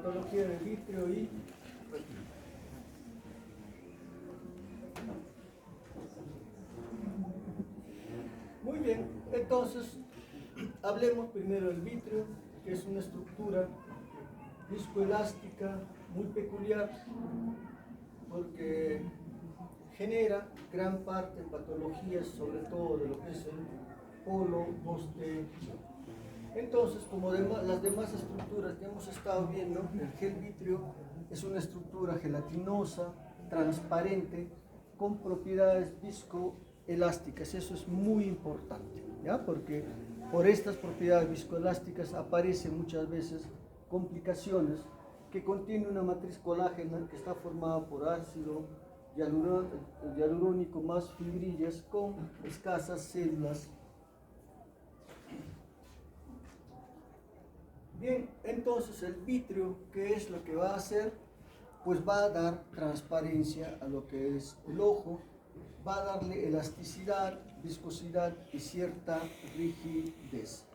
patología de vitrio y retina. Muy bien, entonces hablemos primero del vitrio, que es una estructura viscoelástica muy peculiar porque genera gran parte de patologías, sobre todo de lo que es el polo poste. Entonces, como las demás estructuras que hemos estado viendo, el gel vitrio es una estructura gelatinosa, transparente, con propiedades viscoelásticas. Eso es muy importante, ¿ya? Porque por estas propiedades viscoelásticas aparecen muchas veces complicaciones que contiene una matriz colágena que está formada por ácido hialurónico más fibrillas con escasas células. Bien, entonces el vitrio, ¿qué es lo que va a hacer? Pues va a dar transparencia a lo que es el ojo, va a darle elasticidad, viscosidad y cierta rigidez.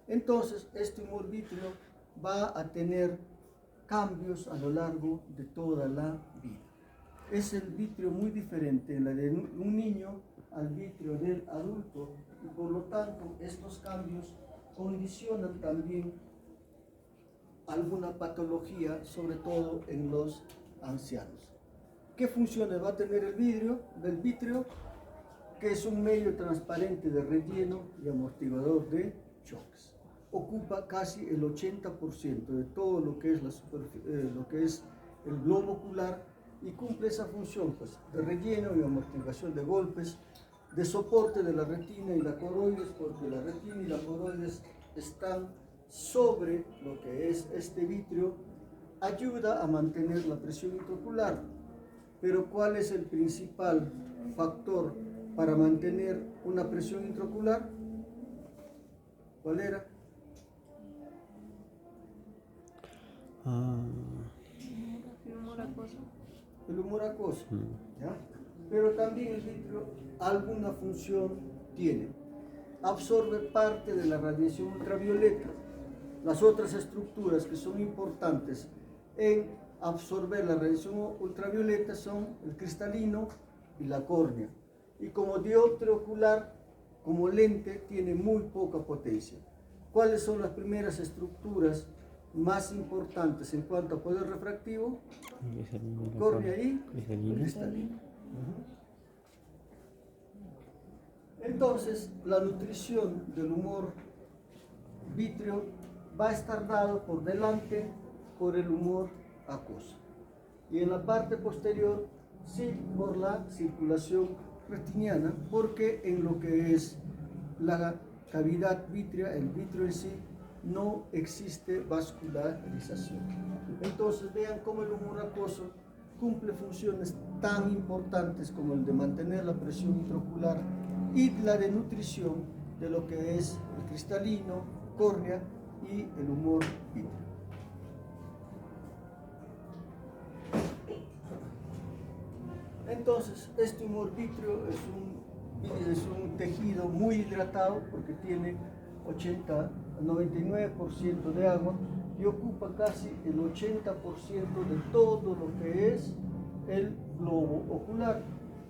Entonces, este humor vitrio va a tener cambios a lo largo de toda la vida. Es el vitrio muy diferente en la de un niño al vitrio del adulto y por lo tanto estos cambios condicionan también alguna patología, sobre todo en los ancianos. ¿Qué funciones va a tener el vidrio del vitrio? Que es un medio transparente de relleno y amortiguador de choques. Ocupa casi el 80% de todo lo que es, lo que es el globo ocular y cumple esa función pues, de relleno y amortiguación de golpes, de soporte de la retina y la coroides, porque la retina y la coroides están sobre lo que es este vitrio, ayuda a mantener la presión intraocular. Pero ¿cuál es el principal factor para mantener una presión intraocular? ¿Cuál era? El humor acuoso. ¿Ya? Pero también el vitrio alguna función tiene. Absorbe parte de la radiación ultravioleta. Las otras estructuras que son importantes en absorber la radiación ultravioleta son el cristalino y la córnea. Y como dioptrio ocular, como lente, tiene muy poca potencia. ¿Cuáles son las primeras estructuras más importantes en cuanto a poder refractivo? Córnea y cristalino. Entonces, la nutrición del humor vitrio va a estar dado por delante por el humor acuoso y en la parte posterior sí por la circulación retiniana, porque en lo que es la cavidad vítrea, el vitrio en sí, no existe vascularización. Entonces vean cómo el humor acuoso cumple funciones tan importantes como el de mantener la presión intraocular y la de nutrición de lo que es el cristalino, córnea y el humor vitrio. Entonces, este humor vitrio es un tejido muy hidratado porque tiene 99% de agua y ocupa casi el 80% de todo lo que es el globo ocular.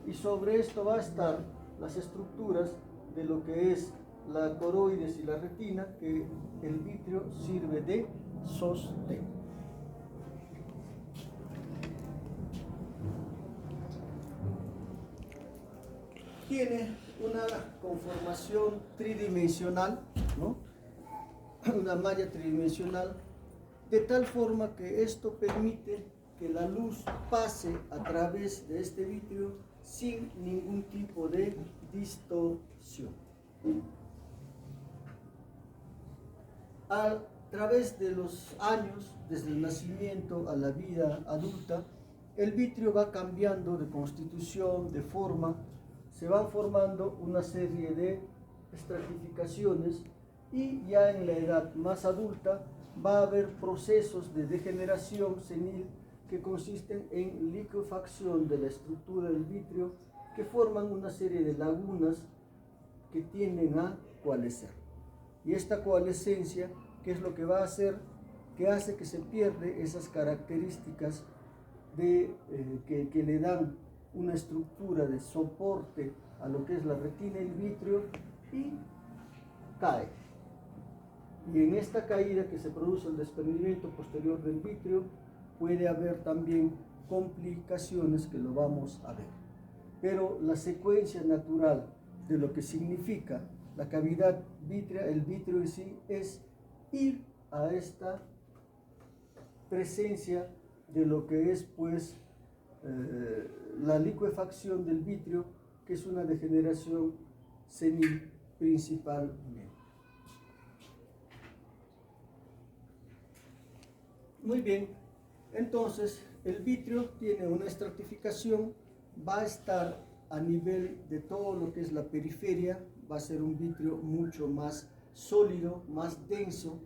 Y sobre esto va a estar las estructuras de lo que es la coroides y la retina, que el vitrio sirve de sostén. Tiene una conformación tridimensional, ¿no? Una malla tridimensional, de tal forma que esto permite que la luz pase a través de este vitrio sin ningún tipo de distorsión. A través de los años, desde el nacimiento a la vida adulta, el vitrio va cambiando de constitución, de forma, se van formando una serie de estratificaciones y ya en la edad más adulta va a haber procesos de degeneración senil que consisten en liquefacción de la estructura del vitrio que forman una serie de lagunas que tienden a coalescer. Y esta coalescencia, ¿qué es lo que va a hacer? que hace que se pierde esas características que le dan una estructura de soporte a lo que es la retina y el vitrio y cae. Y en esta caída que se produce el desprendimiento posterior del vitrio puede haber también complicaciones que lo vamos a ver. Pero la secuencia natural de lo que significa la cavidad vítrea, el vitrio en sí, es ir a esta presencia de lo que es pues la licuefacción del vitrio, que es una degeneración senil principalmente. Muy bien, entonces el vitrio tiene una estratificación, va a estar a nivel de todo lo que es la periferia, va a ser un vitrio mucho más sólido, más denso,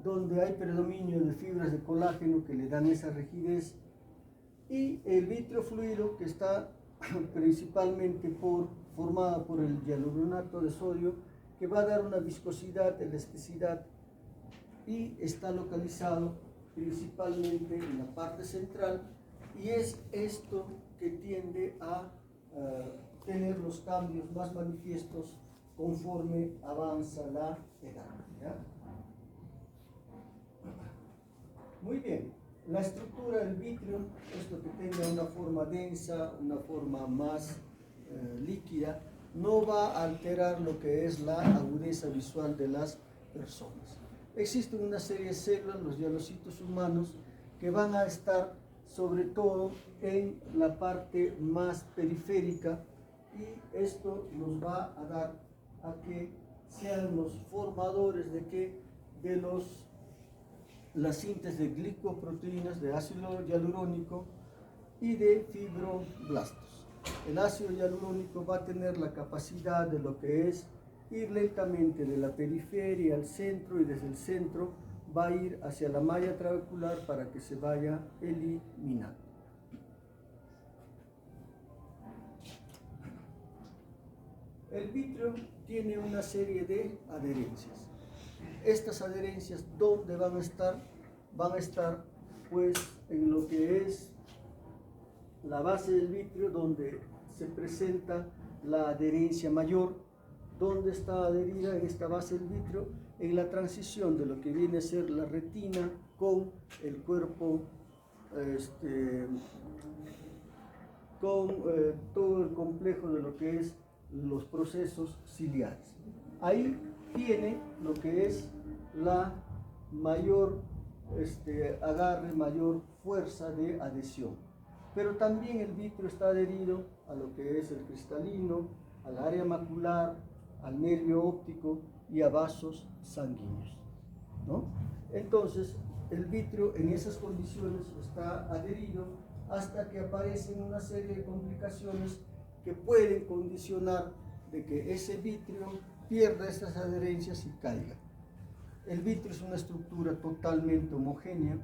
donde hay predominio de fibras de colágeno que le dan esa rigidez, y el vitrio fluido, que está principalmente formada por el hialuronato de sodio, que va a dar una viscosidad, elasticidad, y está localizado principalmente en la parte central, y es esto que tiende a tener los cambios más manifiestos conforme avanza la edad, ¿ya? Muy bien, la estructura del vitrio, esto que tenga una forma densa, una forma más líquida, no va a alterar lo que es la agudeza visual de las personas. Existen una serie de células, los hialocitos humanos, que van a estar sobre todo en la parte más periférica, y esto nos va a dar a que sean los formadores de la síntesis de glicoproteínas, de ácido hialurónico y de fibroblastos. El ácido hialurónico va a tener la capacidad de lo que es ir lentamente de la periferia al centro, y desde el centro va a ir hacia la malla trabecular para que se vaya eliminando. El vitrio tiene una serie de adherencias. Estas adherencias, ¿dónde van a estar? Van a estar pues en lo que es la base del vitrio, donde se presenta la adherencia mayor. ¿Dónde está adherida en esta base del vitrio? En la transición de lo que viene a ser la retina con el cuerpo, con todo el complejo de lo que es los procesos ciliares. Ahí tiene lo que es la mayor agarre, mayor fuerza de adhesión. Pero también el vitrio está adherido a lo que es el cristalino, al área macular, al nervio óptico y a vasos sanguíneos, ¿no? Entonces, el vitrio en esas condiciones está adherido hasta que aparecen una serie de complicaciones que pueden condicionar de que ese vitrio pierda estas adherencias y caiga. El vitrio es una estructura totalmente homogénea,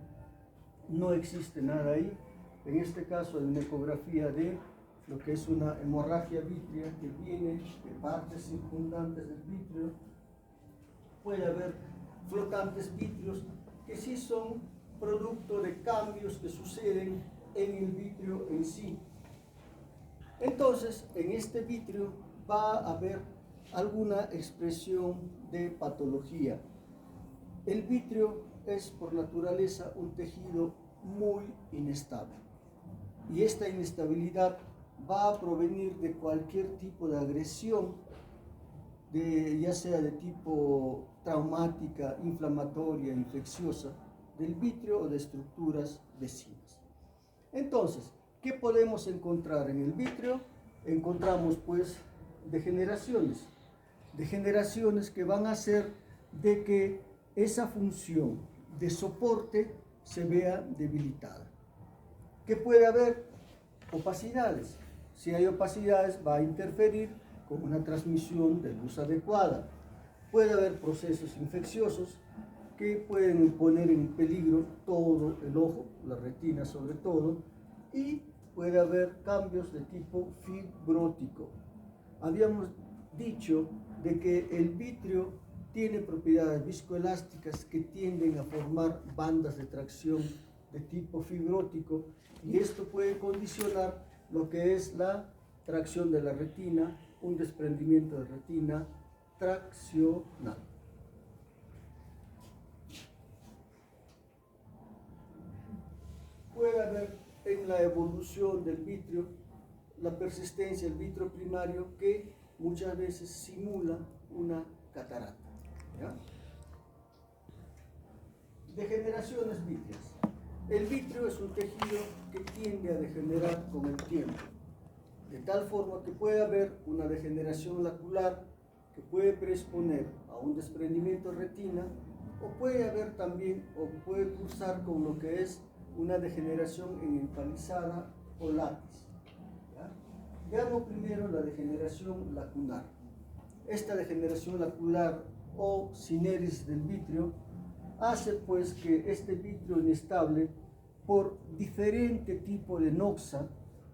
no existe nada ahí. En este caso hay una ecografía de lo que es una hemorragia vítrea que viene de partes circundantes del vitrio. Puede haber flotantes vítrios que sí son producto de cambios que suceden en el vitrio en sí. Entonces, en este vitrio va a haber alguna expresión de patología. El vitrio es por naturaleza un tejido muy inestable, y esta inestabilidad va a provenir de cualquier tipo de agresión, ya sea de tipo traumática, inflamatoria, infecciosa, del vitrio o de estructuras vecinas. Entonces, ¿qué podemos encontrar en el vitrio? Encontramos pues degeneraciones que van a hacer de que esa función de soporte se vea debilitada. ¿Qué puede haber? Opacidades. Si hay opacidades, va a interferir con una transmisión de luz adecuada. Puede haber procesos infecciosos que pueden poner en peligro todo el ojo, la retina sobre todo, y puede haber cambios de tipo fibrótico. Habíamos dicho de que el vitrio tiene propiedades viscoelásticas que tienden a formar bandas de tracción de tipo fibrótico, y esto puede condicionar lo que es la tracción de la retina, un desprendimiento de retina traccional. Puede haber en la evolución del vitrio la persistencia del vitrio primario que muchas veces simula una catarata. ¿Ya? Degeneraciones vítreas. El vitrio es un tejido que tiende a degenerar con el tiempo, de tal forma que puede haber una degeneración lacular que puede predisponer a un desprendimiento de retina, o puede haber también, o puede cursar con lo que es una degeneración en empalizada o lápiz. Veamos primero la degeneración lacunar. Esta degeneración lacular o cineris del vitrio hace pues que este vitrio inestable, por diferente tipo de noxa,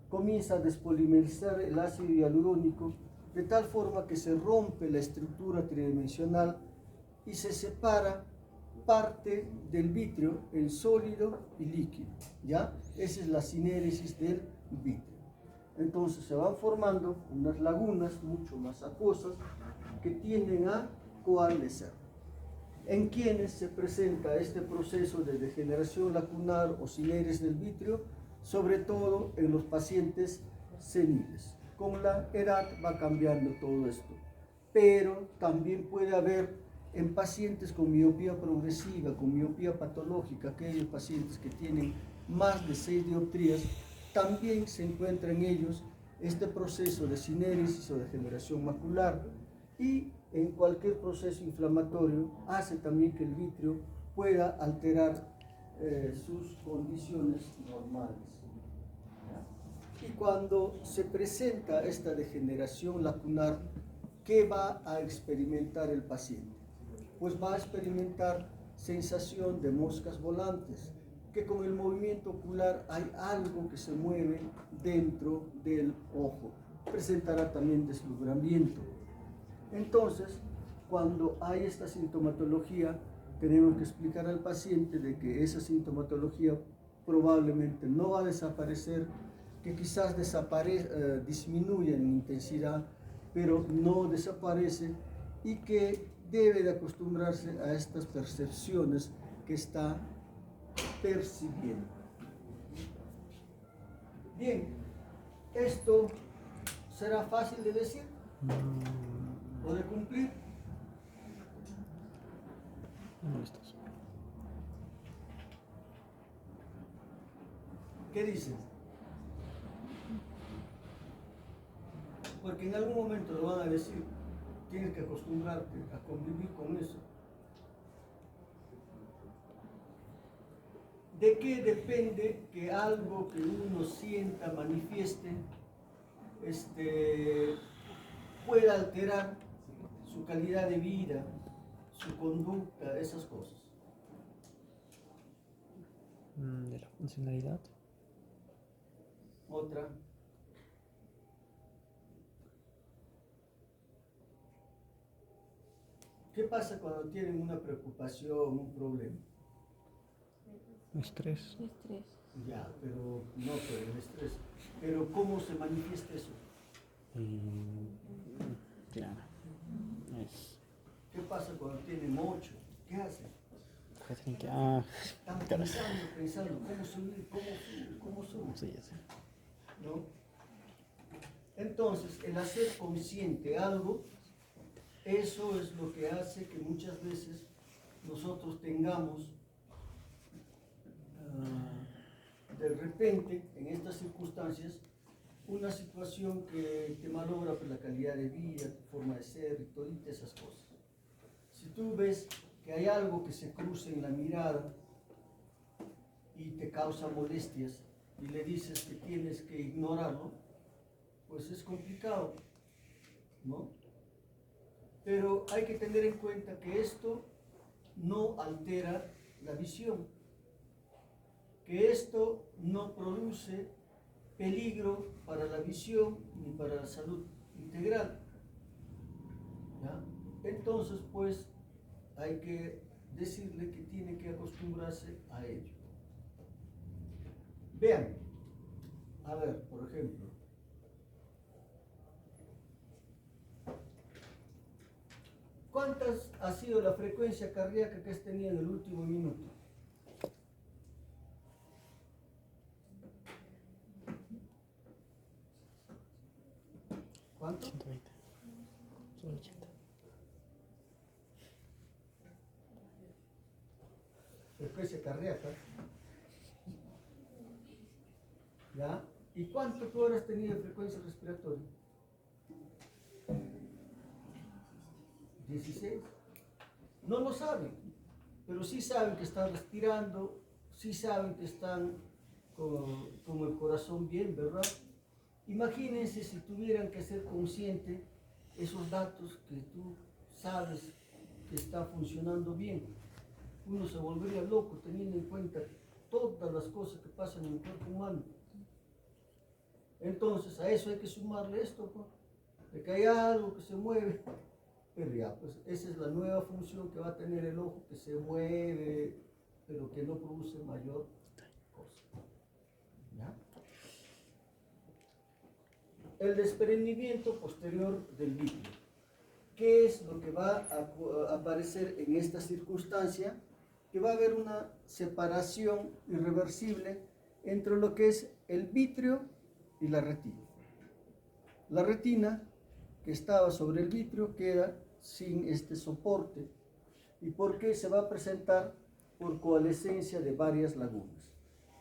comienza a despolimerizar el ácido hialurónico de tal forma que se rompe la estructura tridimensional y se separa parte del vitrio en sólido y líquido. ¿Ya? Esa es la cinéresis del vitrio. Entonces se van formando unas lagunas mucho más acuosas que tienden a coalescer. En quienes se presenta este proceso de degeneración lacunar o cineres del vitrio, sobre todo en los pacientes seniles. Con la edad va cambiando todo esto, pero también puede haber en pacientes con miopía progresiva, con miopía patológica, aquellos pacientes que tienen más de 6 dioptrías, también se encuentra en ellos este proceso de cinéresis o degeneración macular, y en cualquier proceso inflamatorio hace también que el vitrio pueda alterar sus condiciones normales. ¿Ya? Y cuando se presenta esta degeneración lacunar, ¿qué va a experimentar el paciente? Pues va a experimentar sensación de moscas volantes, que con el movimiento ocular hay algo que se mueve dentro del ojo. Presentará también deslumbramiento. Entonces, cuando hay esta sintomatología, tenemos que explicar al paciente de que esa sintomatología probablemente no va a desaparecer, que quizás disminuya en intensidad, pero no desaparece, y que debe de acostumbrarse a estas percepciones que está percibiendo. Bien, ¿esto será fácil de decir o de cumplir? ¿Qué dices? Porque en algún momento lo van a decir, tienes que acostumbrarte a convivir con eso. ¿De qué depende que algo que uno sienta, manifieste, pueda alterar su calidad de vida, su conducta, esas cosas? De la funcionalidad. Otra. ¿Qué pasa cuando tienen una preocupación, un problema? Estrés. Estrés. Ya, pero no, pero el estrés. Pero ¿cómo se manifiesta eso? Claro. Es. ¿Qué pasa cuando tienen 8? ¿Qué hacen? Están pensando cómo subir, cómo subir. Sí, ya sé. ¿No? Entonces, el hacer consciente algo, eso es lo que hace que muchas veces nosotros tengamos de repente, en estas circunstancias, una situación que malogra la calidad de vida, tu forma de ser y todas esas cosas. Si tú ves que hay algo que se cruza en la mirada y te causa molestias y le dices que tienes que ignorarlo, pues es complicado, ¿no? Pero hay que tener en cuenta que esto no altera la visión, que esto no produce peligro para la visión ni para la salud integral. ¿Ya? Entonces, pues, hay que decirle que tiene que acostumbrarse a ello. Vean, a ver, por ejemplo, ¿cuántas ha sido la frecuencia cardíaca que has tenido en el último minuto? ¿Cuánto? 120. Solo 80. Frecuencia cardíaca. ¿Ya? ¿Y cuánto tú has tenido de frecuencia respiratoria? 16. No lo saben, pero sí saben que están respirando, sí saben que están con el corazón bien, ¿verdad? Imagínense si tuvieran que ser conscientes esos datos que tú sabes que está funcionando bien. Uno se volvería loco teniendo en cuenta todas las cosas que pasan en el cuerpo humano. Entonces a eso hay que sumarle esto, pues, de que hay algo que se mueve, pero ya, pues esa es la nueva función que va a tener el ojo, que se mueve, pero que no produce mayor cosa. ¿Ya? El desprendimiento posterior del vitrio. ¿Qué es lo que va a aparecer en esta circunstancia? Que va a haber una separación irreversible entre lo que es el vitrio y la retina. La retina que estaba sobre el vitrio queda sin este soporte. ¿Y por qué? Se va a presentar por coalescencia de varias lagunas.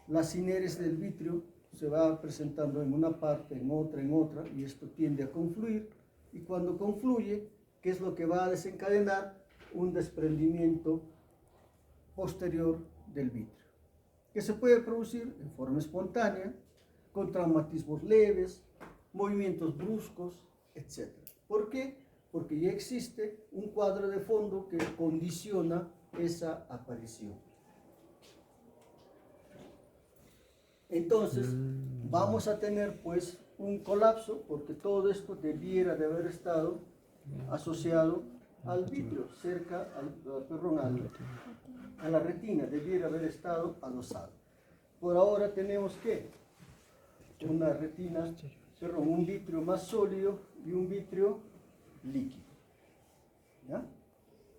Las cineres del vitrio se va presentando en una parte, en otra, y esto tiende a confluir, y cuando confluye, ¿qué es lo que va a desencadenar? Un desprendimiento posterior del vitrio, que se puede producir en forma espontánea, con traumatismos leves, movimientos bruscos, etc. ¿Por qué? Porque ya existe un cuadro de fondo que condiciona esa aparición. Entonces, vamos a tener pues un colapso, porque todo esto debiera de haber estado asociado al vitrio, cerca a la retina, debiera haber estado adosado. Por ahora tenemos que una retina, un vitrio más sólido y un vitrio líquido. ¿Ya?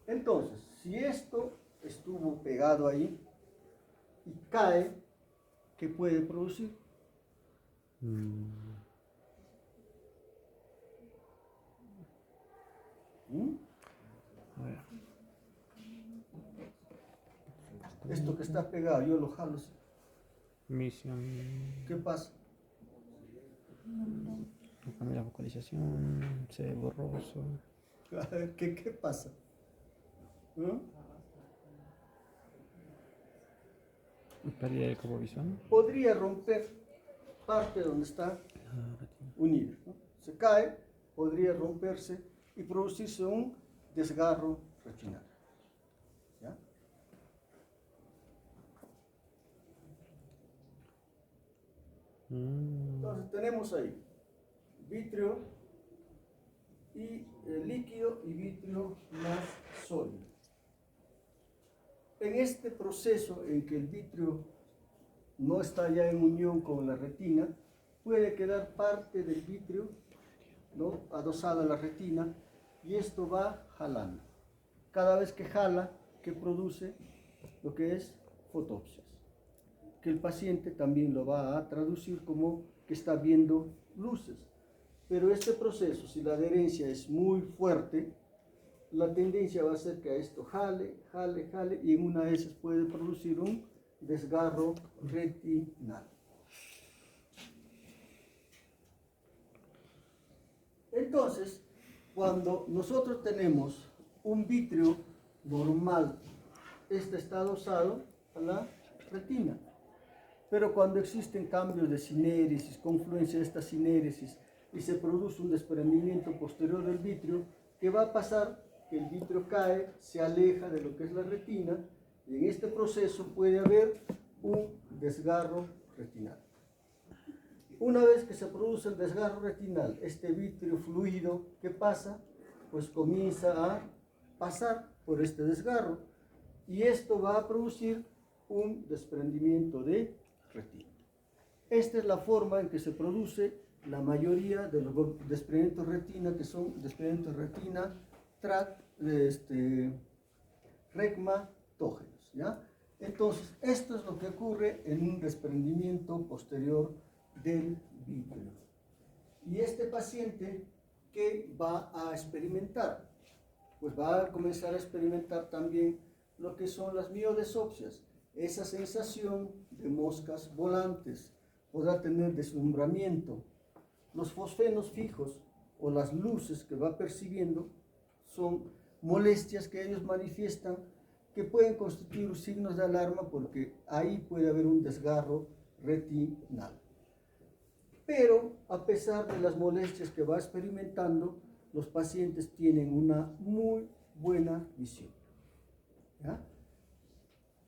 Entonces, si esto estuvo pegado ahí y cae, ¿qué puede producir? A ver. Esto que está pegado, yo lo jalo así. Misión. ¿Qué pasa? Cambia la focalización. Se ve borroso. ¿Qué pasa? ¿No? Pérdida de campo visual. Podría romper parte donde está unida, ¿no? Se cae, podría romperse y producirse un desgarro retinal. ¿Ya? Entonces tenemos ahí vitrio y líquido y vitrio más sólido. En este proceso en que el vitrio no está ya en unión con la retina, puede quedar parte del vitrio, ¿no?, adosada a la retina, y esto va jalando. Cada vez que jala, que produce lo que es fotopsias, que el paciente también lo va a traducir como que está viendo luces. Pero este proceso, si la adherencia es muy fuerte, la tendencia va a ser que a esto jale, y en una de esas puede producir un desgarro retinal. Entonces, cuando nosotros tenemos un vitrio normal, este está adosado a la retina. Pero cuando existen cambios de sinéresis, confluencia de esta sinéresis, y se produce un desprendimiento posterior del vitrio, ¿qué va a pasar? Que el vitrio cae, se aleja de lo que es la retina, y en este proceso puede haber un desgarro retinal. Una vez que se produce el desgarro retinal, este vitrio fluido, ¿qué pasa? Pues comienza a pasar por este desgarro, y esto va a producir un desprendimiento de retina. Esta es la forma en que se produce la mayoría de los desprendimientos de retina, que son desprendimientos de retina regmatógenos, ¿ya? Entonces, esto es lo que ocurre en un desprendimiento posterior del vitrio. Y este paciente, ¿qué va a experimentar? Pues va a comenzar a experimentar también lo que son las miodesopsias, esa sensación de moscas volantes, podrá tener deslumbramiento. Los fosfenos fijos o las luces que va percibiendo son molestias que ellos manifiestan que pueden constituir signos de alarma porque ahí puede haber un desgarro retinal. Pero a pesar de las molestias que va experimentando, los pacientes tienen una muy buena visión, ¿ya?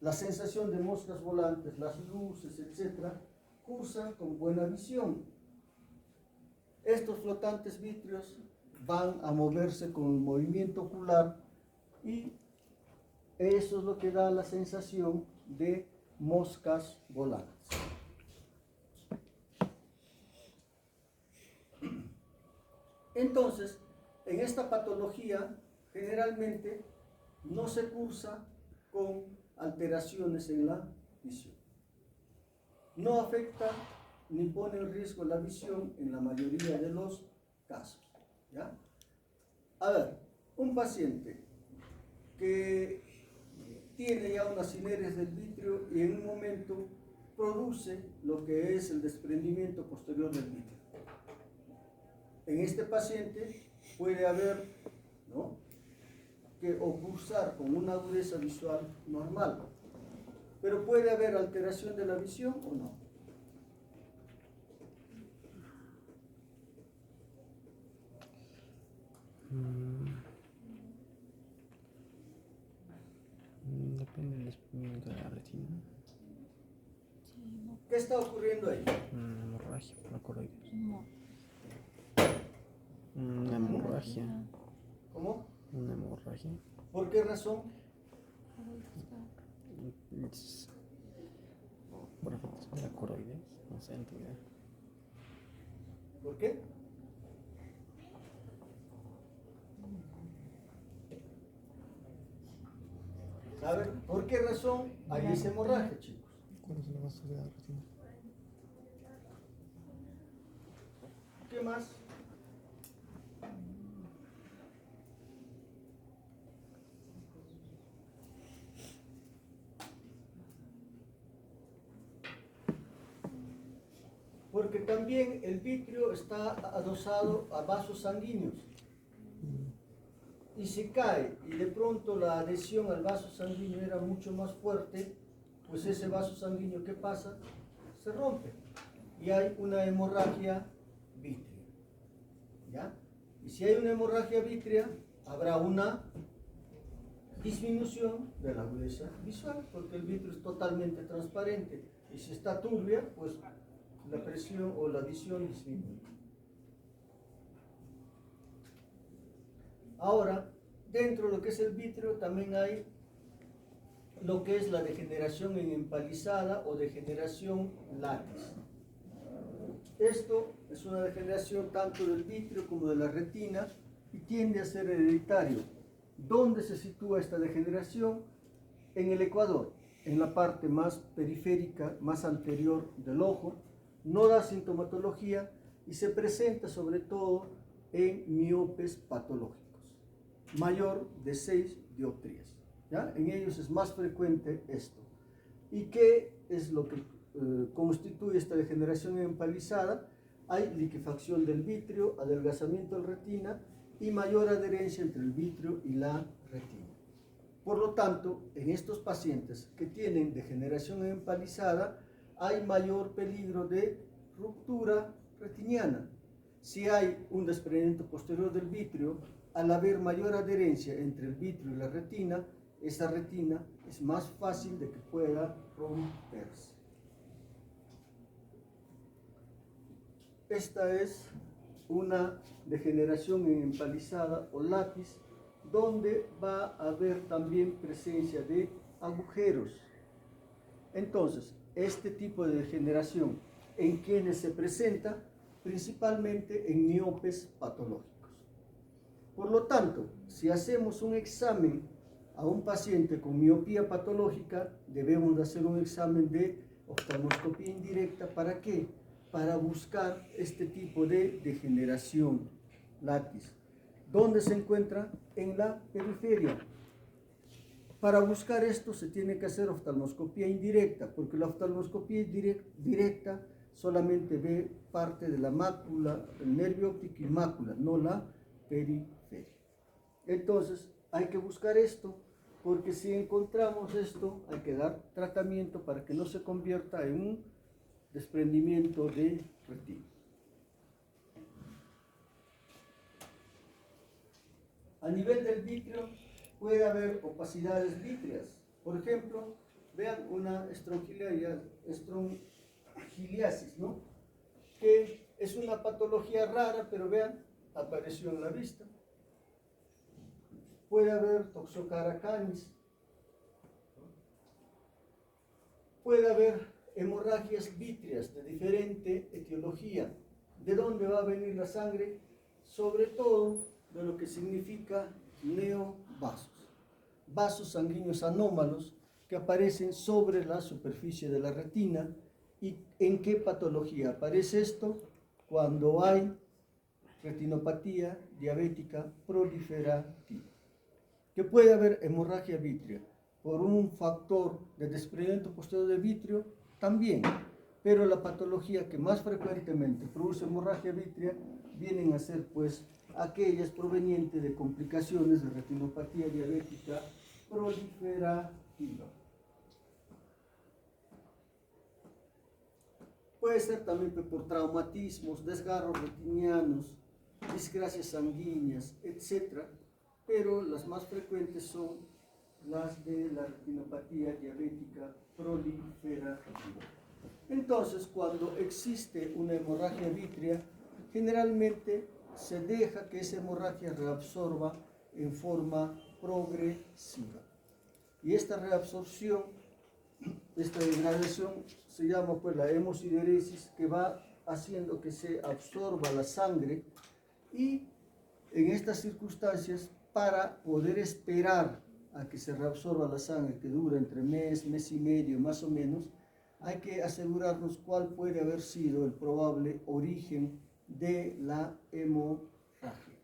La sensación de moscas volantes, las luces, etc., cursan con buena visión. Estos flotantes vítreos van a moverse con el movimiento ocular y eso es lo que da la sensación de moscas volantes. Entonces, en esta patología generalmente no se cursa con alteraciones en la visión. No afecta ni pone en riesgo la visión en la mayoría de los casos, ¿ya? A ver, un paciente que tiene ya una sineres del vitrio y en un momento produce lo que es el desprendimiento posterior del vitrio. En este paciente puede haber, ¿no?, que o cursar con una agudeza visual normal, pero puede haber alteración de la visión o no. Depende del desprendimiento de la retina. ¿Qué está ocurriendo ahí? Una hemorragia por la coroides. Una hemorragia. ¿Cómo? Una hemorragia. ¿Por qué razón? Por afectación de la coroides. No sé, en tu idea. ¿Por qué? A ver, ¿por qué razón hay esa hemorragia, chicos? ¿Cuál es la base de la retina? ¿Qué más? Porque también el vitrio está adosado a vasos sanguíneos. Y si cae y de pronto la adhesión al vaso sanguíneo era mucho más fuerte, pues ese vaso sanguíneo, ¿qué pasa? Se rompe y hay una hemorragia vítrea, ¿ya? Y si hay una hemorragia vítrea, habrá una disminución de la agudeza visual, porque el vitrio es totalmente transparente y si está turbia, pues la presión o la visión disminuye. Ahora, dentro de lo que es el vitrio también hay lo que es la degeneración en empalizada o degeneración látex. Esto es una degeneración tanto del vitrio como de la retina y tiende a ser hereditario. ¿Dónde se sitúa esta degeneración? En el ecuador, en la parte más periférica, más anterior del ojo. No da sintomatología y se presenta sobre todo en miopes patológicos, mayor de 6 dioptrías, ¿ya? En ellos es más frecuente esto. ¿Y qué es lo que constituye esta degeneración empalizada? Hay liquefacción del vitrio, adelgazamiento de la retina y mayor adherencia entre el vitrio y la retina. Por lo tanto, en estos pacientes que tienen degeneración empalizada, hay mayor peligro de ruptura retiniana. Si hay un desprendimiento posterior del vitrio, al haber mayor adherencia entre el vitrio y la retina, esa retina es más fácil de que pueda romperse. Esta es una degeneración empalizada o lápiz donde va a haber también presencia de agujeros. Entonces, este tipo de degeneración, ¿en quienes se presenta? Principalmente en miopes patológicos. Por lo tanto, si hacemos un examen a un paciente con miopía patológica, debemos de hacer un examen de oftalmoscopía indirecta. ¿Para qué? Para buscar este tipo de degeneración látiz. ¿Dónde se encuentra? En la periferia. Para buscar esto se tiene que hacer oftalmoscopía indirecta, porque la oftalmoscopía directa solamente ve parte de la mácula, el nervio óptico y mácula, no la periferia. Entonces hay que buscar esto, porque si encontramos esto hay que dar tratamiento para que no se convierta en un desprendimiento de retina. A nivel del vitrio puede haber opacidades vítreas. Por ejemplo, vean una estrongiliasis, ¿no? Que es una patología rara, pero vean, apareció en la vista. Puede haber toxocara canis. Puede haber hemorragias vítreas de diferente etiología. ¿De dónde va a venir la sangre? Sobre todo de lo que significa neovasos, vasos sanguíneos anómalos que aparecen sobre la superficie de la retina. ¿Y en qué patología aparece esto? Cuando hay retinopatía diabética proliferativa. Que puede haber hemorragia vítrea por un factor de desprendimiento posterior de vitrio también, pero la patología que más frecuentemente produce hemorragia vítrea vienen a ser pues aquellas provenientes de complicaciones de retinopatía diabética proliferativa. Puede ser también por traumatismos, desgarros retinianos, discrasias sanguíneas, etc. Pero las más frecuentes son las de la retinopatía diabética proliferativa. Entonces, cuando existe una hemorragia vítrea, generalmente se deja que esa hemorragia reabsorba en forma progresiva. Y esta reabsorción, esta degradación, se llama pues la hemosideresis, que va haciendo que se absorba la sangre, y en estas circunstancias, para poder esperar a que se reabsorba la sangre, que dura entre mes y medio más o menos, hay que asegurarnos cuál puede haber sido el probable origen de la hemorragia,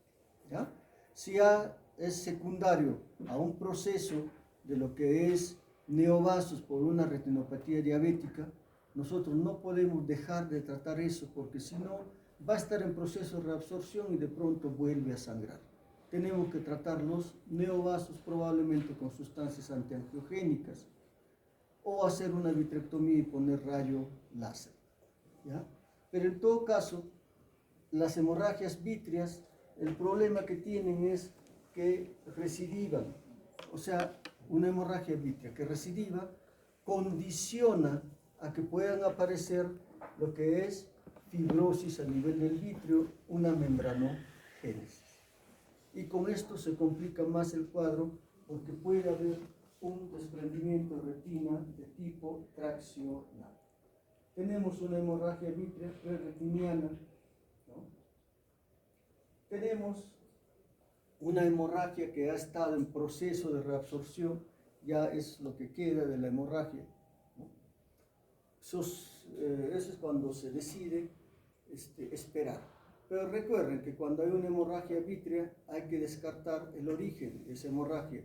¿ya? Si es secundario a un proceso de lo que es neovasos por una retinopatía diabética, nosotros no podemos dejar de tratar eso, porque si no va a estar en proceso de reabsorción y de pronto vuelve a sangrar. Tenemos que tratar los neovasos probablemente con sustancias antiangiogénicas, o hacer una vitrectomía y poner rayo láser, ¿ya? Pero en todo caso, las hemorragias vítreas, el problema que tienen es que recidivan. O sea, una hemorragia vítrea que recidiva condiciona a que puedan aparecer lo que es fibrosis a nivel del vítreo, una membranogénesis. Y con esto se complica más el cuadro, porque puede haber un desprendimiento de retina de tipo traccional. Tenemos una hemorragia vítrea preretiniana, ¿no? Tenemos una hemorragia que ha estado en proceso de reabsorción, ya es lo que queda de la hemorragia, ¿no? Eso es cuando se decide esperar. Pero recuerden que cuando hay una hemorragia vítrea hay que descartar el origen de esa hemorragia.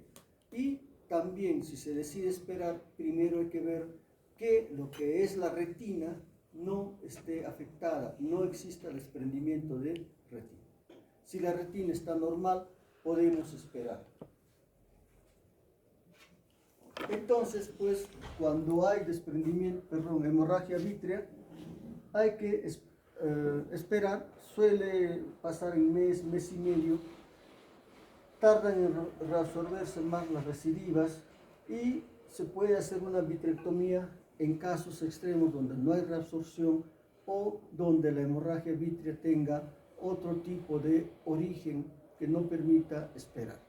Y también, si se decide esperar, primero hay que ver que lo que es la retina no esté afectada, no exista desprendimiento de retina. Si la retina está normal, podemos esperar. Entonces, pues, cuando hay hemorragia vítrea, hay que esperar. Suele pasar en mes y medio. Tardan en reabsorberse más las recidivas, y se puede hacer una vitrectomía en casos extremos donde no hay reabsorción o donde la hemorragia vítrea tenga otro tipo de origen que no permita esperar.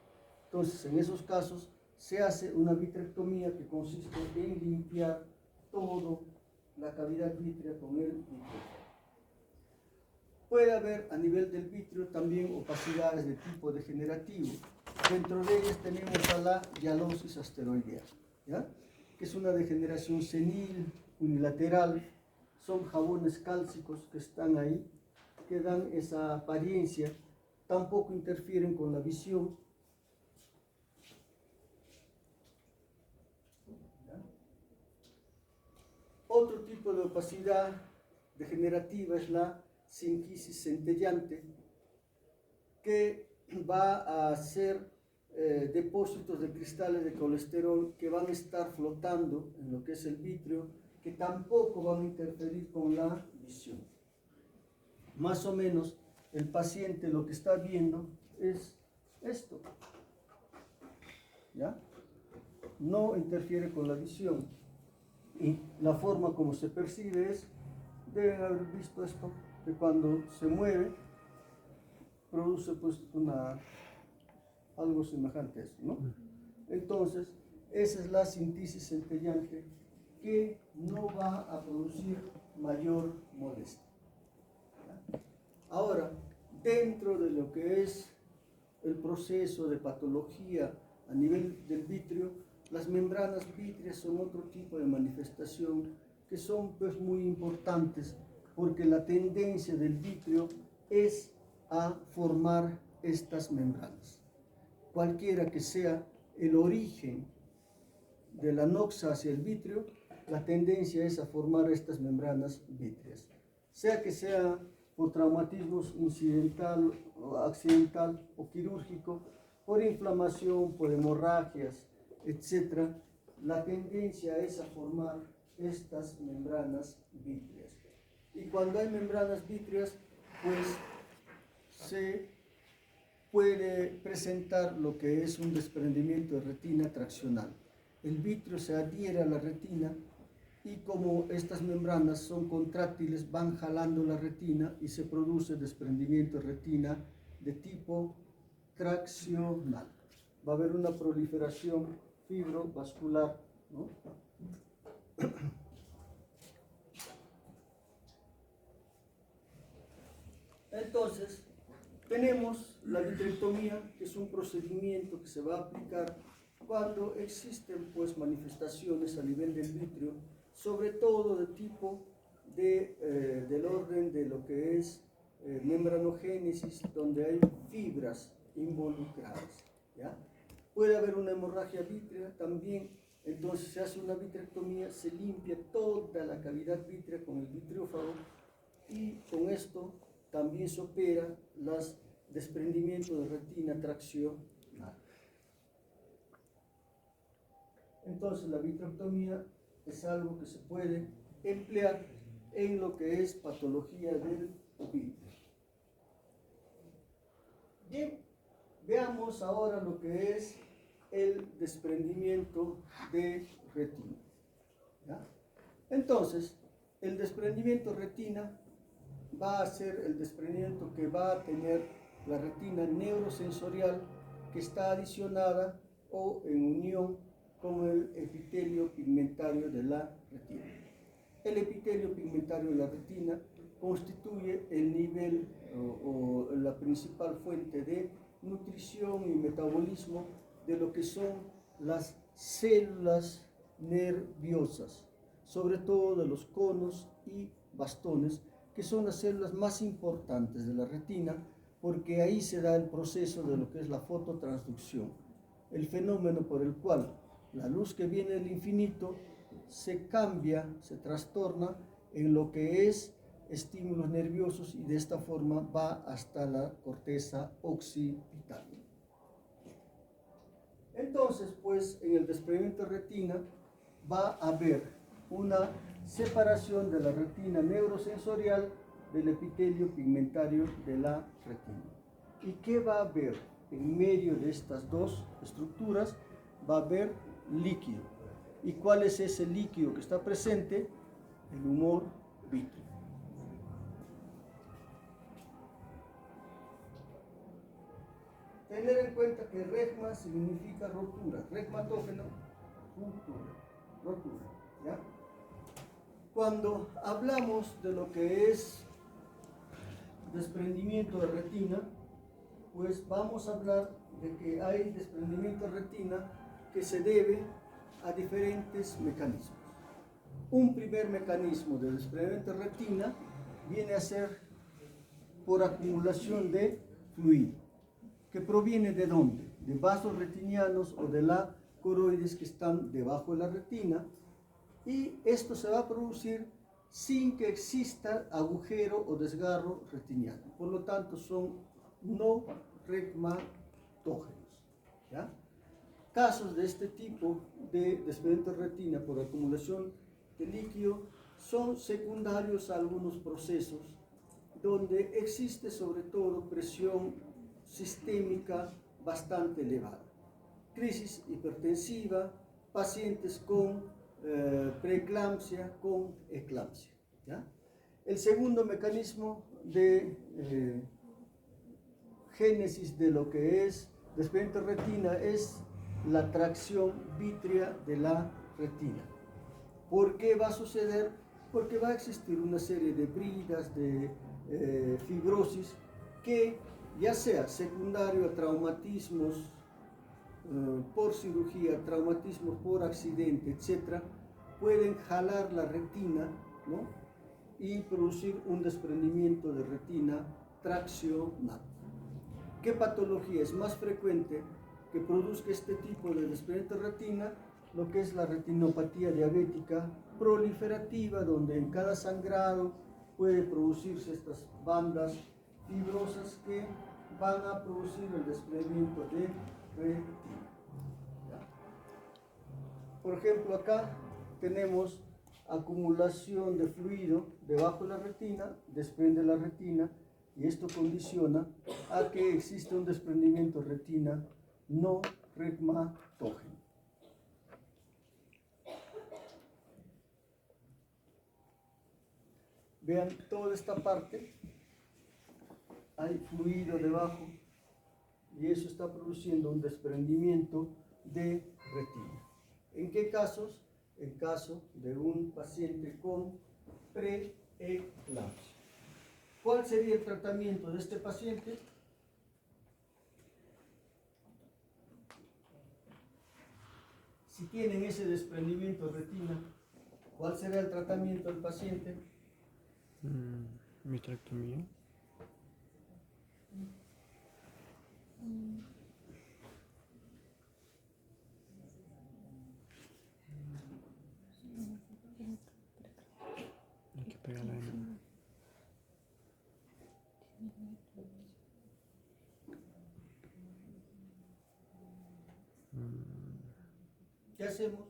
Entonces, en esos casos, se hace una vitrectomía que consiste en limpiar toda la cavidad vítrea con el vitrio. Puede haber a nivel del vitrio también opacidades de tipo degenerativo. Dentro de ellas tenemos a la hialosis asteroidea, ¿ya? Que es una degeneración senil, unilateral. Son jabones cálcicos que están ahí, que dan esa apariencia, tampoco interfieren con la visión. ¿Ya? Otro tipo de opacidad degenerativa es la sinquisis centellante, que va a hacer depósitos de cristales de colesterol que van a estar flotando en lo que es el vitrio, que tampoco van a interferir con la visión. Más o menos el paciente lo que está viendo es esto, ¿ya? No interfiere con la visión, y la forma como se percibe es, deben haber visto esto, que cuando se mueve produce pues algo semejante a eso, ¿no? Entonces, esa es la sintisis centellante, que no va a producir mayor molestia. Ahora, dentro de lo que es el proceso de patología a nivel del vitrio, las membranas vítreas son otro tipo de manifestación que son pues muy importantes, porque la tendencia del vitrio es a formar estas membranas. Cualquiera que sea el origen de la noxa hacia el vitrio, la tendencia es a formar estas membranas vítreas. Sea que sea por traumatismos incidental o accidental o quirúrgico, por inflamación, por hemorragias, etc., la tendencia es a formar estas membranas vítreas. Y cuando hay membranas vítreas, pues se puede presentar lo que es un desprendimiento de retina traccional. El vitrio se adhiere a la retina y como estas membranas son contráctiles, van jalando la retina y se produce desprendimiento de retina de tipo traccional. Va a haber una proliferación fibrovascular, ¿no? Entonces, tenemos la vitrectomía, que es un procedimiento que se va a aplicar cuando existen pues manifestaciones a nivel del vitrio, sobre todo de tipo del orden de lo que es membranogénesis, donde hay fibras involucradas, ¿ya? Puede haber una hemorragia vítrea también, entonces se hace una vitrectomía, se limpia toda la cavidad vítrea con el vitriófago y con esto también se opera los desprendimientos de retina traccional. Entonces la vitrectomía es algo que se puede emplear en lo que es patología del vitrio. Bien, veamos ahora lo que es el desprendimiento de retina, ¿ya? Entonces, el desprendimiento de retina va a ser el desprendimiento que va a tener la retina neurosensorial, que está adicionada o en unión con el epitelio pigmentario de la retina. El epitelio pigmentario de la retina constituye el nivel o la principal fuente de nutrición y metabolismo de lo que son las células nerviosas, sobre todo de los conos y bastones, que son las células más importantes de la retina, porque ahí se da el proceso de lo que es la fototransducción, el fenómeno por el cual la luz que viene del infinito se cambia, se trastorna en lo que es estímulos nerviosos y de esta forma va hasta la corteza occipital. Entonces, pues en el desprendimiento de retina va a haber una separación de la retina neurosensorial del epitelio pigmentario de la retina. ¿Y qué va a haber en medio de estas dos estructuras? Va a haber líquido. ¿Y cuál es ese líquido que está presente? El humor vítreo. tener en cuenta que regma significa rotura, regmatógeno, rotura, ¿ya? Cuando hablamos de lo que es desprendimiento de retina, pues vamos a hablar de que hay desprendimiento de retina que se debe a diferentes mecanismos. Un primer mecanismo de desprendimiento de retina viene a ser por acumulación de fluido, que proviene ¿de dónde? De vasos retinianos o de la coroides que están debajo de la retina, y esto se va a producir sin que exista agujero o desgarro retiniano. Por lo tanto, son no regmatógenos, ¿ya? Casos de este tipo de desprendimiento de retina por acumulación de líquido son secundarios a algunos procesos donde existe sobre todo presión sistémica bastante elevada. Crisis hipertensiva, pacientes con preeclampsia, con eclampsia, ¿ya? El segundo mecanismo de génesis de lo que es desprendimiento de retina es la tracción vítrea de la retina. ¿Por qué va a suceder? Porque va a existir una serie de bridas, de fibrosis, que ya sea secundario a traumatismos por cirugía, traumatismos por accidente, etc., pueden jalar la retina, ¿no? Y producir un desprendimiento de retina traccional. ¿Qué patología es más frecuente que produzca este tipo de desprendimiento de retina? Lo que es la retinopatía diabética proliferativa, donde en cada sangrado puede producirse estas bandas fibrosas que van a producir el desprendimiento de retina. ¿Ya? Por ejemplo, acá tenemos acumulación de fluido debajo de la retina, desprende la retina, y esto condiciona a que exista un desprendimiento de retina no regmatógeno. Vean toda esta parte, hay fluido debajo y eso está produciendo un desprendimiento de retina. ¿En qué casos? En caso de un paciente con preeclampsia. ¿Cuál sería el tratamiento de este paciente? Si tienen ese desprendimiento de retina, ¿cuál será el tratamiento del paciente? Vitrectomía. Hay que pegarla de nuevo. ¿Qué hacemos?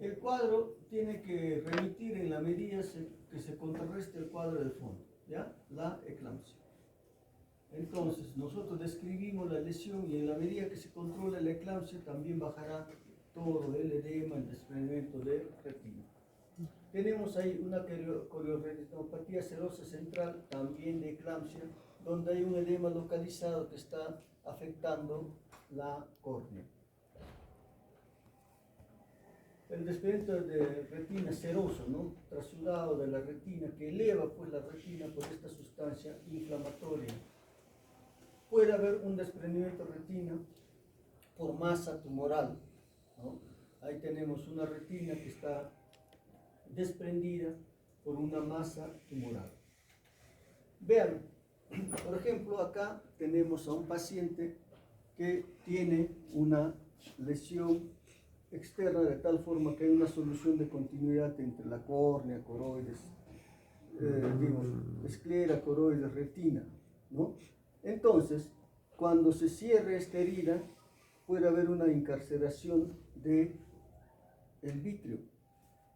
El cuadro tiene que remitir en la medida que se contrarreste el cuadro del fondo, ¿ya? La eclampsia. Entonces, nosotros describimos la lesión y en la medida que se controla la eclampsia también bajará todo el edema, el desprendimiento de retina. Tenemos ahí una corioretinopatía serosa central, también de eclampsia, donde hay un edema localizado que está afectando la córnea. El desprendimiento de retina seroso, ¿no? Trasudado de la retina, que eleva pues la retina por esta sustancia inflamatoria. Puede haber un desprendimiento de retina por masa tumoral, ¿no? Ahí tenemos una retina que está desprendida por una masa tumoral. Vean, por ejemplo, acá tenemos a un paciente que tiene una lesión externa de tal forma que hay una solución de continuidad entre la córnea, coroides, esclera, coroides, retina, ¿no? Entonces, cuando se cierre esta herida, puede haber una encarceración del vitrio.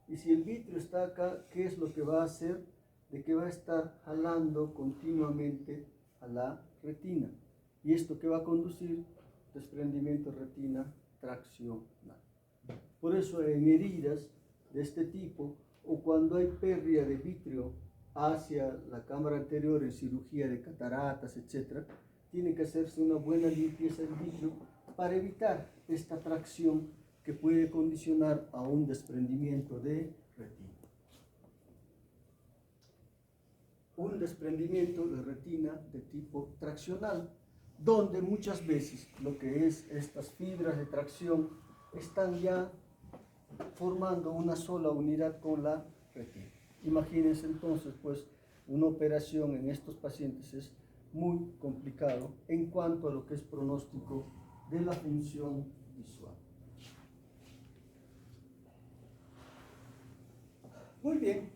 Y si el vitrio está acá, ¿qué es lo que va a hacer? De que va a estar jalando continuamente a la retina. ¿Y esto qué va a conducir? Desprendimiento de retina traccional. Por eso en heridas de este tipo o cuando hay pérdida de vitrio hacia la cámara anterior en cirugía de cataratas, etc., tiene que hacerse una buena limpieza del vitrio para evitar esta tracción que puede condicionar a un desprendimiento de retina. Un desprendimiento de retina de tipo traccional, donde muchas veces lo que es estas fibras de tracción están ya formando una sola unidad con la retina. Imagínense entonces, pues, una operación en estos pacientes es muy complicado en cuanto a lo que es pronóstico de la función visual. Muy bien,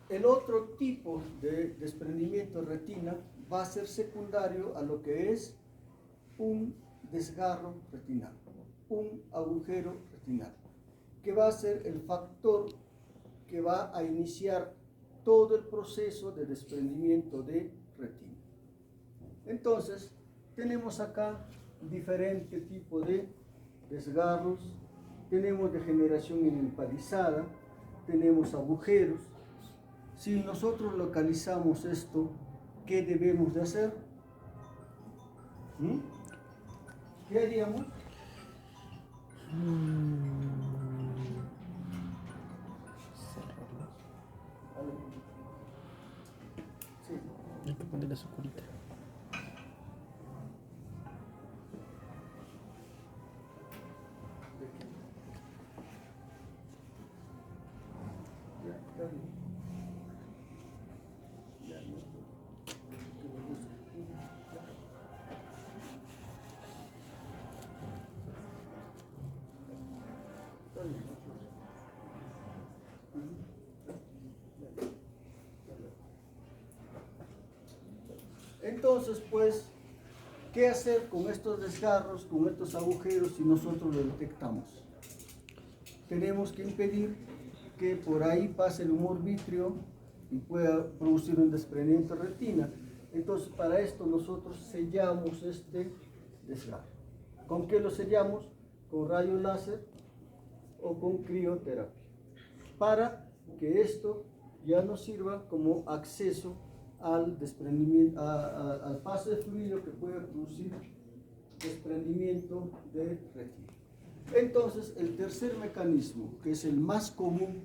el otro tipo de desprendimiento de retina va a ser secundario a lo que es un desgarro retinal, un agujero retinal, que va a ser el factor que va a iniciar todo el proceso de desprendimiento de retina. Entonces, tenemos acá diferentes tipos de desgarros, tenemos degeneración empalizada, tenemos agujeros. Si nosotros localizamos esto, ¿qué debemos de hacer? ¿Qué haríamos? Cerrarlo. Sí. Hay que ponerle su curita. Ya, está bien. Ya, no. Que me gusta. Está bien. Entonces, pues, ¿qué hacer con estos desgarros, con estos agujeros si nosotros los detectamos? Tenemos que impedir que por ahí pase el humor vítreo y pueda producir un desprendimiento de retina. Entonces, para esto nosotros sellamos este desgarro. ¿Con qué lo sellamos? Con rayo láser o con crioterapia, para que esto ya nos sirva como acceso al desprendimiento, al paso de fluido que puede producir desprendimiento de retina. Entonces, el tercer mecanismo, que es el más común,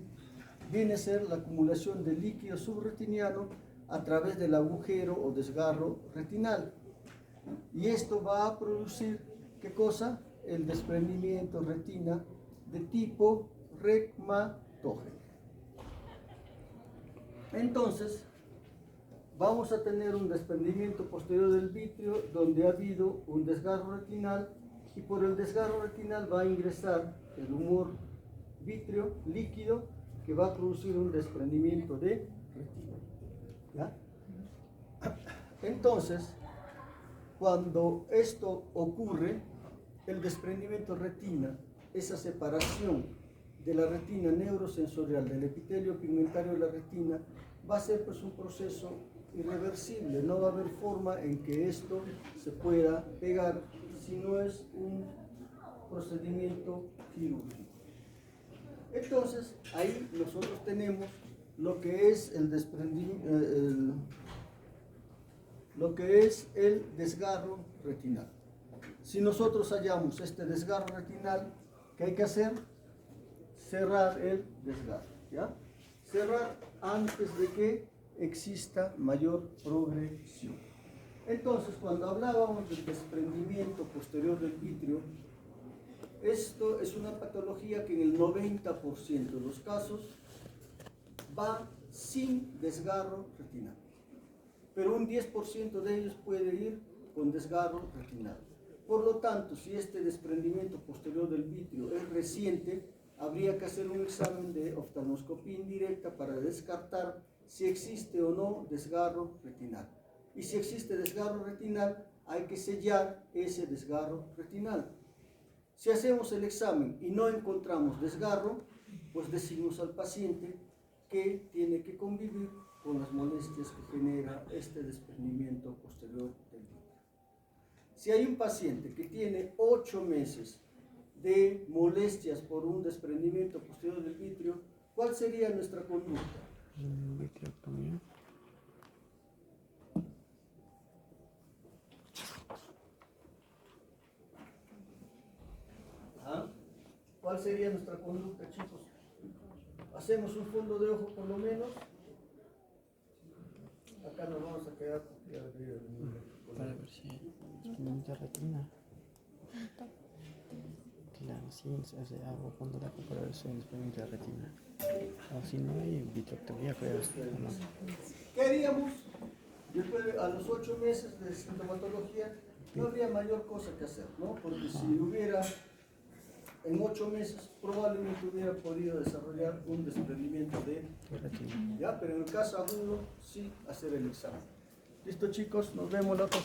viene a ser la acumulación de líquido subretiniano a través del agujero o desgarro retinal. Y esto va a producir, ¿qué cosa? El desprendimiento de retina de tipo reumatógeno. Entonces, vamos a tener un desprendimiento posterior del vitrio donde ha habido un desgarro retinal y por el desgarro retinal va a ingresar el humor vítreo líquido que va a producir un desprendimiento de retina. ¿Ya? Entonces, cuando esto ocurre, el desprendimiento de retina, esa separación de la retina neurosensorial del epitelio pigmentario de la retina, va a ser pues un proceso irreversible. No va a haber forma en que esto se pueda pegar si no es un procedimiento quirúrgico. Entonces, ahí nosotros tenemos lo que es el desprendimiento, lo que es el desgarro retinal. Si nosotros hallamos este desgarro retinal, ¿qué hay que hacer? Cerrar el desgarro, ¿ya? Cerrar antes de que exista mayor progresión. Entonces, cuando hablábamos del desprendimiento posterior del vitrio, esto es una patología que en el 90% de los casos va sin desgarro retinal, pero un 10% de ellos puede ir con desgarro retinal. Por lo tanto, si este desprendimiento posterior del vitrio es reciente, habría que hacer un examen de oftalmoscopía indirecta para descartar si existe o no desgarro retinal. Y si existe desgarro retinal, hay que sellar ese desgarro retinal. Si hacemos el examen y no encontramos desgarro, pues decimos al paciente que tiene que convivir con las molestias que genera este desprendimiento posterior del vitrio. Si hay un paciente que tiene 8 meses de molestias por un desprendimiento posterior del vitrio, ¿Cuál sería nuestra conducta? Vitrectomía. ¿Ah? ¿Cuál sería nuestra conducta, chicos? ¿Hacemos un fondo de ojo por lo menos? Acá nos vamos a quedar porque ya debería venir. Para ver si es mucha retina. Claro, sí, se hago fondo de ojo para ver si es de retina. O si no hay vitrectomía, creo. ¿O no? ¿Qué haríamos? Después a los 8 meses de sintomatología no habría mayor cosa que hacer, ¿no? Porque si hubiera en 8 meses probablemente hubiera podido desarrollar un desprendimiento de Retina. ya, pero en el caso agudo sí hacer el examen. Listo, chicos, nos vemos la otra